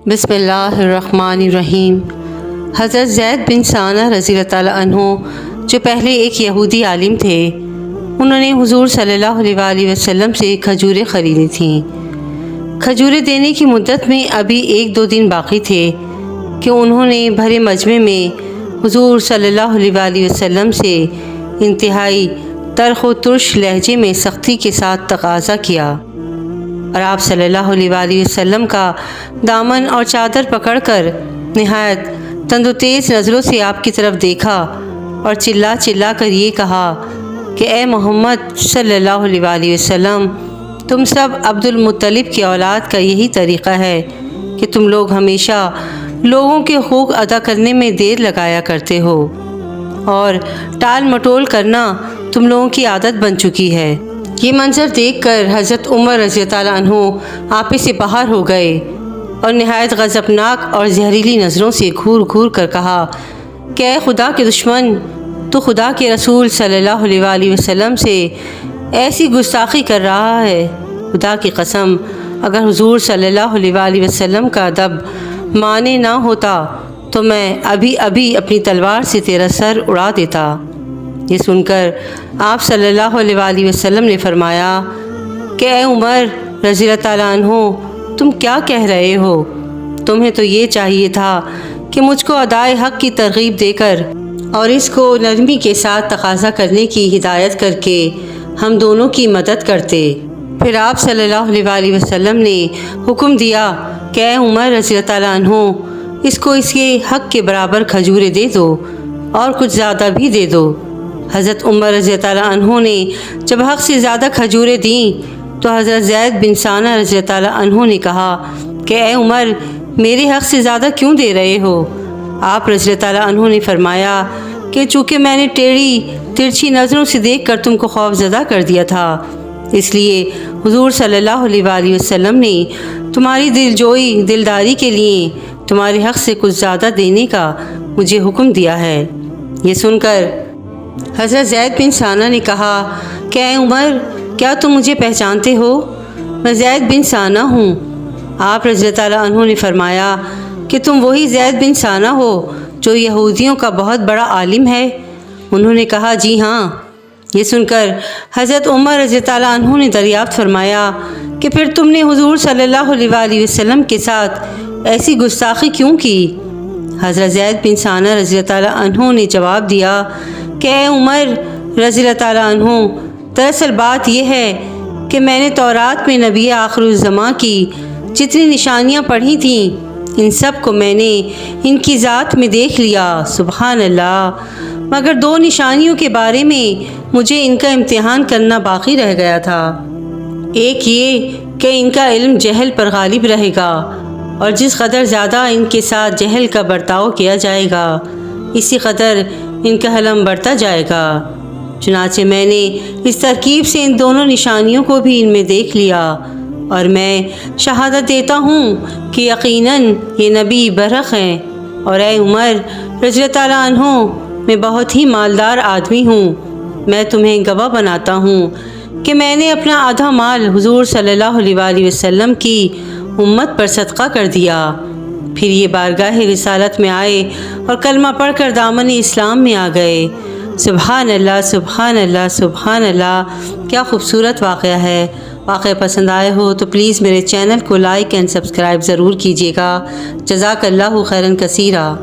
بسم اللہ الرحمن الرحیم۔ حضرت زید بن ثانہ رضی اللہ تعالیٰ عنہ جو پہلے ایک یہودی عالم تھے، انہوں نے حضور صلی اللہ علیہ وآلہ وسلم سے کھجوریں خریدی تھیں۔ کھجوریں دینے کی مدت میں ابھی 1-2 دن باقی تھے کہ انہوں نے بھرے مجمع میں حضور صلی اللہ علیہ وآلہ وسلم سے انتہائی تلخ و ترش لہجے میں سختی کے ساتھ تقاضا کیا، اور آپ صلی اللہ علیہ وآلہ وسلم کا دامن اور چادر پکڑ کر نہایت تند و تیز نظروں سے آپ کی طرف دیکھا اور چلا چلا کر یہ کہا کہ اے محمد صلی اللہ علیہ وآلہ وسلم، تم سب عبد المطلب کی اولاد کا یہی طریقہ ہے کہ تم لوگ ہمیشہ لوگوں کے حقوق ادا کرنے میں دیر لگایا کرتے ہو، اور ٹال مٹول کرنا تم لوگوں کی عادت بن چکی ہے۔ یہ منظر دیکھ کر حضرت عمر رضی اللہ عنہ آپے سے باہر ہو گئے اور نہایت غضبناک اور زہریلی نظروں سے گھور گھور کر کہا کہ اے خدا کے دشمن، تو خدا کے رسول صلی اللہ علیہ وآلہ وسلم سے ایسی گستاخی کر رہا ہے۔ خدا کی قسم، اگر حضور صلی اللہ علیہ وآلہ وسلم کا ادب مانے نہ ہوتا تو میں ابھی اپنی تلوار سے تیرا سر اڑا دیتا۔ یہ سن کر آپ صلی اللہ علیہ وآلہ وسلم نے فرمایا کہ اے عمر رضی اللہ تعالیٰ عنہ، تم کیا کہہ رہے ہو؟ تمہیں تو یہ چاہیے تھا کہ مجھ کو ادائے حق کی ترغیب دے کر اور اس کو نرمی کے ساتھ تقاضا کرنے کی ہدایت کر کے ہم دونوں کی مدد کرتے۔ پھر آپ صلی اللہ علیہ وآلہ وسلم نے حکم دیا کہ اے عمر رضی اللہ تعالیٰ عنہ، اس کو اس کے حق کے برابر کھجوریں دے دو اور کچھ زیادہ بھی دے دو۔ حضرت عمر رضی اللہ عنہ نے جب حق سے زیادہ کھجوریں دیں تو حضرت زید بن ثانہ رضی اللہ عنہ نے کہا کہ اے عمر، میرے حق سے زیادہ کیوں دے رہے ہو؟ آپ رضی اللہ عنہ نے فرمایا کہ چونکہ میں نے ٹیڑھی ترچھی نظروں سے دیکھ کر تم کو خوف زدہ کر دیا تھا، اس لیے حضور صلی اللہ علیہ وآلہ وسلم نے تمہاری دلجوئی دلداری کے لیے تمہارے حق سے کچھ زیادہ دینے کا مجھے حکم دیا ہے۔ یہ سن کر حضرت زید بن ثانہ نے کہا کہ اے عمر، کیا تم مجھے پہچانتے ہو؟ میں زید بن ثانہ ہوں۔ آپ رضی اللہ عنہ نے فرمایا کہ تم وہی زید بن ثانہ ہو جو یہودیوں کا بہت بڑا عالم ہے؟ انہوں نے کہا جی ہاں۔ یہ سن کر حضرت عمر رضی اللہ عنہ نے دریافت فرمایا کہ پھر تم نے حضور صلی اللہ علیہ وآلہ وسلم کے ساتھ ایسی گستاخی کیوں کی؟ حضرت زید بن ثانہ رضی اللہ عنہ نے جواب دیا کہ اے عمر رضی اللہ عنہ، دراصل بات یہ ہے کہ میں نے تورات میں نبی آخر الزماں کی جتنی نشانیاں پڑھی تھیں، ان سب کو میں نے ان کی ذات میں دیکھ لیا، سبحان اللہ، مگر 2 نشانیوں کے بارے میں مجھے ان کا امتحان کرنا باقی رہ گیا تھا۔ ایک یہ کہ ان کا علم جہل پر غالب رہے گا، اور جس قدر زیادہ ان کے ساتھ جہل کا برتاؤ کیا جائے گا، اسی قدر ان کا حلم بڑھتا جائے گا۔ چنانچہ میں نے اس ترکیب سے ان دونوں نشانیوں کو بھی ان میں دیکھ لیا، اور میں شہادت دیتا ہوں کہ یقیناً یہ نبی برحق ہیں۔ اور اے عمر رضی اللہ عنہ، میں بہت ہی مالدار آدمی ہوں۔ میں تمہیں گواہ بناتا ہوں کہ میں نے اپنا آدھا مال حضور صلی اللہ علیہ وآلہ وسلم کی امت پر صدقہ کر دیا۔ پھر یہ بارگاہ رسالت میں آئے اور کلمہ پڑھ کر دامن اسلام میں آ گئے۔ سبحان اللہ، سبحان اللہ، سبحان اللہ، کیا خوبصورت واقعہ ہے۔ واقعہ پسند آئے ہو تو پلیز میرے چینل کو لائک اینڈ سبسکرائب ضرور کیجیے گا۔ جزاک اللہ خیراً کثیرا۔